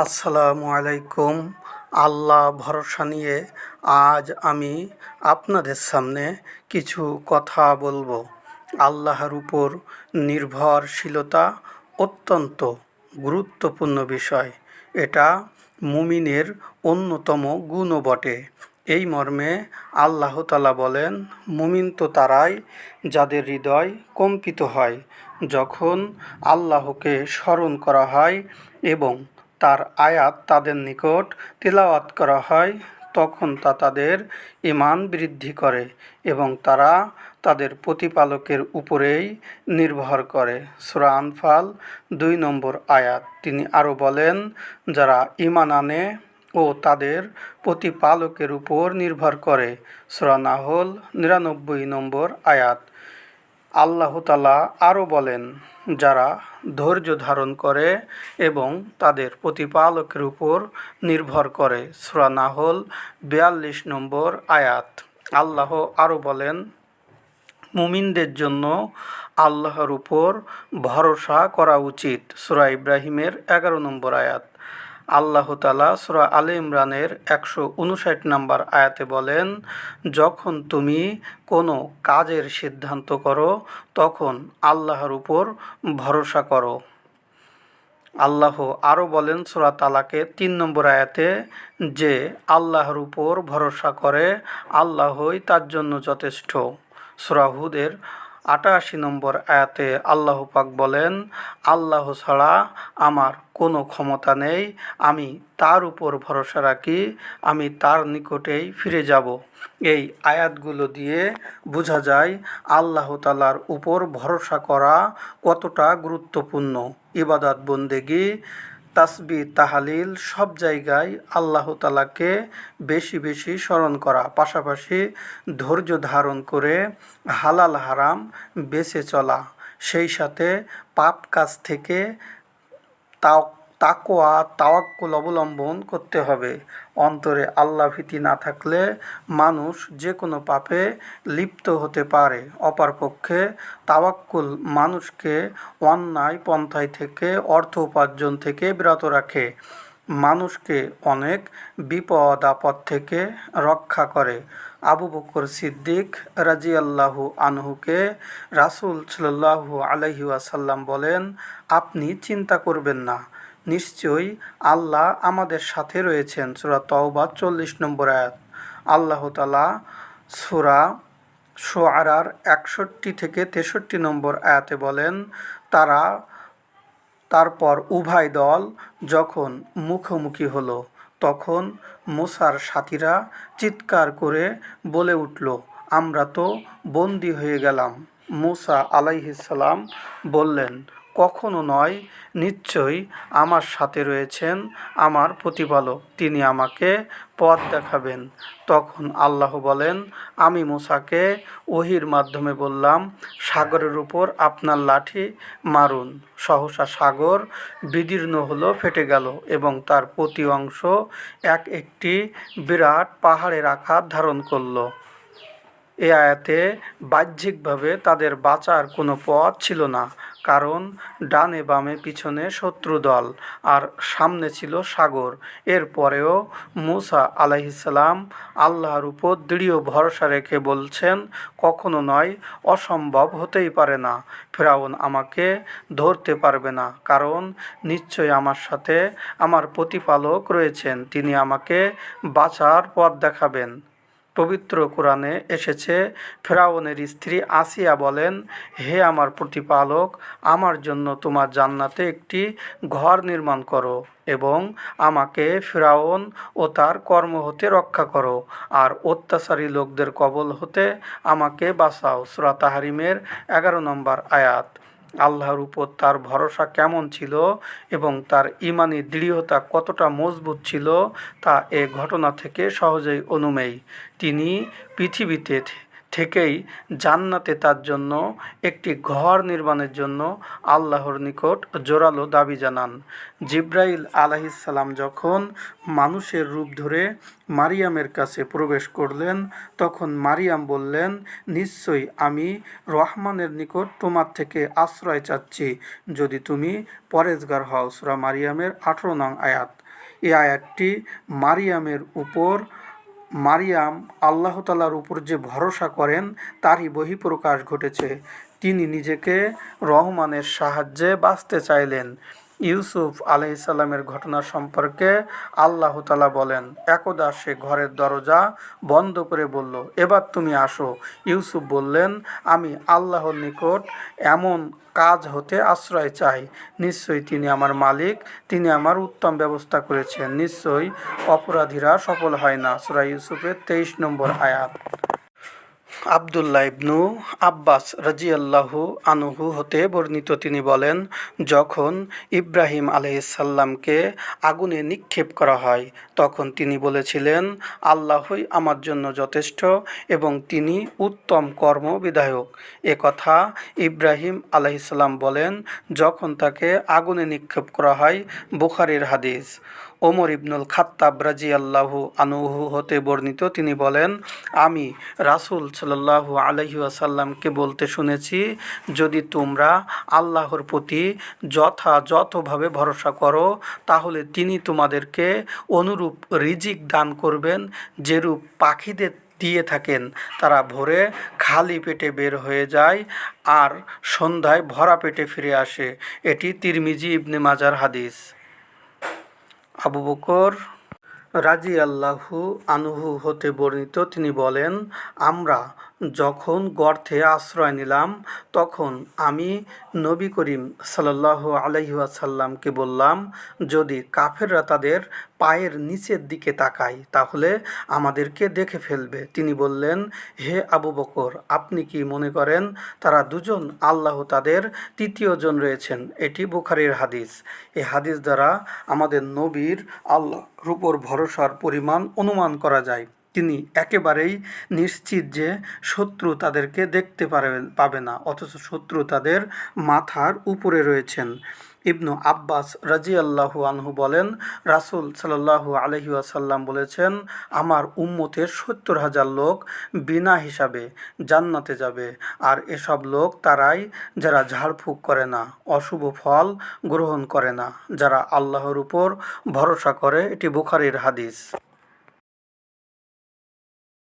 আসসালামু আলাইকুম। আল্লাহ ভরসা নিয়ে আজ আমি আপনাদের সামনে কিছু কথা বলবো। আল্লাহর উপর নির্ভরশীলতা অত্যন্ত গুরুত্বপূর্ণ বিষয়। এটা মুমিনের অন্যতম গুণও বটে। এই মর্মে আল্লাহ তাআলা বলেন, মুমিন তো তারাই যাদের হৃদয় কম্পিত হয় যখন আল্লাহকে স্মরণ করা হয় এবং তার আয়াত তাদের নিকট তিলাওয়াত করা হয়, তখন তা তাদের ঈমান বৃদ্ধি করে এবং তারা তাদের প্রতিপালকের উপরেই নির্ভর করে। সূরা আনফাল ২ নম্বর আয়াত। তিনি আরও বলেন, যারা ঈমান আনে ও তাদের প্রতিপালকের উপর নির্ভর করে। সূরা নাহল ৯৯ নম্বর আয়াত। আল্লাহ তাআলা আরও বলেন, যারা ধৈর্য ধারণ করে এবং তাদের প্রতিপালকের উপর নির্ভর করে। সূরা নাহল ৪২ নম্বর আয়াত। আল্লাহ আরও বলেন, মুমিনদের জন্য আল্লাহর উপর ভরসা করা উচিত। সূরা ইব্রাহিমের ১১ নম্বর আয়াত। আল্লাহ তাআলা সূরা আলে ইমরানের ১৫৯ নম্বর আয়াতে বলেন, যখন তুমি কোনো কাজের সিদ্ধান্ত করো তখন আল্লাহর উপর ভরসা করো। আল্লাহ আরও বলেন সূরা তালাকে ৩ নম্বর আয়াতে, যে আল্লাহর উপর ভরসা করে আল্লাহই তার জন্য যথেষ্ট। সূরা হুদের ৮৮ নম্বর আয়াতে আল্লাহ পাক বলেন, আল্লাহ ছাড়া আমার কোনো ক্ষমতা নেই, আমি তার উপর ভরসা রাখি, আমি তার নিকটেই ফিরে যাব। এই আয়াতগুলো দিয়ে বোঝা যায় আল্লাহ তাআলার উপর ভরসা করা কতটা গুরুত্বপূর্ণ। ইবাদত বন্দেগী, তাসবিহ তাহলিল সব জায়গায় আল্লাহ তাআলাকে বেশি বেশি স্মরণ করা, পাশাপাশি ধৈর্য ধারণ করে হালাল হারাম বেঁচে চলা, সেই সাথে পাপ কাজ থেকে তাকওয়া তাওয়াক্কুল অবলম্বন করতে হবে। অন্তরে আল্লাহ ভীতি না থাকলে মানুষ যে কোনো পাপে লিপ্ত হতে পারে। অপরপক্ষে তাওয়াক্কুল মানুষকে অন্যায় পন্থায় থেকে অর্থ উপার্জন থেকে বিরত রাখে, মানুষকে অনেক বিপদ আপদ থেকে রক্ষা করে। আবু বকর সিদ্দিক রাদিয়াল্লাহু আনহুকে রাসূল সাল্লাল্লাহু আলাইহি ওয়াসাল্লাম বলেন, আপনি চিন্তা করবেন না, নিশ্চয়ই আল্লাহ আমাদের সাথে রয়েছেন। সূরা তাওবা ৪০ নম্বর আয়াত। আল্লাহ তাআলা সূরা শুআরার ৬১ থেকে ৬৩ নম্বর আয়াতে বলেন, তারপর উভয় দল যখন মুখোমুখি হলো, তখন মূসার সাথীরা চিৎকার করে বলে উঠল, আমরা তো বন্দী হয়ে গেলাম। মূসা আলাইহিস সালাম বললেন, কখনো নয়, নিশ্চয়ই আমার সাথে রয়েছেন আমার প্রতিপালক, তিনি আমাকে পথ দেখাবেন। তখন আল্লাহ বলেন, আমি মূসাকে ওহীর মাধ্যমে বললাম, সাগরের উপর আপনার লাঠি মারুন। সহসা সাগর বিদীর্ণ হলো, ফেটে গেল এবং তার প্রতি অংশ একটি বিরাট পাহাড়ের আকার ধারণ করল। এ আয়াতে বাহ্যিকভাবে তাদের বাঁচার কোনো পথ ছিল না, কারণ ডানে বামে পিছনে শত্রু দল আর সামনে ছিল সাগর। এরপরেও মূসা আলাইহিস সালাম আল্লাহর উপর দৃঢ় ভরসা রেখে বলছেন, কখনো নয়, অসম্ভব হতেই পারে না, ফিরআউন আমাকে ধরতে পারবে না, কারণ নিশ্চয়ই আমার সাথে আমার প্রতিপালক রয়েছেন, তিনি আমাকে বাঁচার পথ দেখাবেন। পবিত্র কোরআনে এসেছে, ফিরআউনের স্ত্রী আসিয়া বলেন, হে আমার প্রতিপালক, আমার জন্য তোমার জান্নাতে একটি ঘর নির্মাণ করো এবং আমাকে ফিরআউন ও তার কর্ম হতে রক্ষা করো, আর অত্যাচারী লোকদের কবল হতে আমাকে বাঁচাও। সূরা তাহরিমের ১১ নম্বর আয়াত। আল্লাহর উপর তার ভরসা কেমন ছিল এবং তার ঈমানি দৃঢ়তা কতটা মজবুত ছিল তা এ ঘটনা থেকে সহজেই অনুমেয়। তিনি পৃথিবীতে থেকেই জান্নাতে তার জন্য একটি ঘর নির্মাণের জন্য আল্লাহর নিকট জোরালো দাবি জানান। জিব্রাইল আলাইহিসসালাম যখন মানুষের রূপ ধরে মারিয়ামের কাছে প্রবেশ করলেন, তখন মারিয়াম বললেন, নিশ্চয়ই আমি রহমানের নিকট তোমার থেকে আশ্রয় চাচ্ছি, যদি তুমি পরেজগার হও। সূরা মারিয়ামের 18 নং আয়াত। এই আয়াতটি মারিয়াম আল্লাহ তাআলার উপর যে ভরসা করেন তারই বহিঃপ্রকাশ ঘটেছে। তিনি নিজেকে রহমানের সাহায্যে বাঁচতে চাইলেন। ইউসুফ আলাইহিসসালামের ঘটনা সম্পর্কে আল্লাহ তাআলা বলেন, একদা সে ঘরের দরজা বন্ধ করে বলল, এবার তুমি আসো। ইউসুফ বললেন, আমি আল্লাহর নিকট এমন কাজ হতে আশ্রয় চাই। নিশ্চয়ই তিনি আমার মালিক, তিনি আমার উত্তম ব্যবস্থা করেছেন। নিশ্চয়ই অপরাধীরা সফল হয় না। সূরা ইউসুফের 23 নম্বর আয়াত। আব্দুল্লাহ ইবনু আব্বাস রাদিয়াল্লাহু আনহু হতে বর্ণিত, তিনি বলেন, যখন ইব্রাহিম আলাইহিসসালামকে আগুনে নিক্ষেপ করা হয়, তখন তিনি বলেছিলেন, আল্লাহই আমার জন্য যথেষ্ট এবং তিনি উত্তম কর্ম বিধায়ক। এ কথা ইব্রাহিম আলাইহিসসালাম বলেন যখন তাকে আগুনে নিক্ষেপ করা হয়। বুখারীর হাদিস। ওমর ইবনুল খাত্তাব রাদিয়াল্লাহু আনহু হতে বর্ণিত, তিনি বলেন, আমি রাসূল সাল্লাল্লাহু আলাইহি ওয়াসাল্লামকে বলতে শুনেছি, যদি তোমরা আল্লাহর প্রতি যথাযথভাবে ভরসা করো, তাহলে তিনি তোমাদেরকে অনুরূপ রিজিক দান করবেন যেরূপ পাখিদের দিয়ে থাকেন। তারা ভোরে খালি পেটে বের হয়ে যায় আর সন্ধ্যায় ভরা পেটে ফিরে আসে। এটি তিরমিজি ইবনে মাজার হাদিস। আবু বকর রাদিয়াল্লাহু আনহু হতে বর্ণিত, তিনি বলেন, আমরা যখন গর্তে আশ্রয় নিলাম, তখন আমি নবী করিম সাল্লাল্লাহু আলাইহি ওয়াসাল্লামকে বললাম, যদি কাফেররা তাদের পায়ের নিচের দিকে তাকায় তাহলে আমাদেরকে দেখে ফেলবে। তিনি বললেন, হে আবু বকর, আপনি কি মনে করেন তারা দুজন? আল্লাহ তাদের তৃতীয়জন রয়েছেন। এটি বুখারীর হাদিস। এই হাদিস দ্বারা আমাদের নবীর আল্লাহর উপর ভরসার পরিমাণ অনুমান করা যায়। তিনি একেবারেই নিশ্চিত যে শত্রু তাদেরকে দেখতে পাবে না, অথচ শত্রু তাদের মাথার উপরে রয়েছেন। ইবনু আব্বাস রাদিয়াল্লাহু আনহু বলেন, রাসূল সাল্লাল্লাহু আলাইহি ওয়াসাল্লাম বলেছেন, আমার উম্মতের 70,000 লোক বিনা হিসাবে জান্নাতে যাবে, আর এসব লোক তারাই যারা ঝাড়ফুঁক করে না, অশুভ ফল গ্রহণ করে না, যারা আল্লাহর উপর ভরসা করে। এটি বুখারীর হাদিস।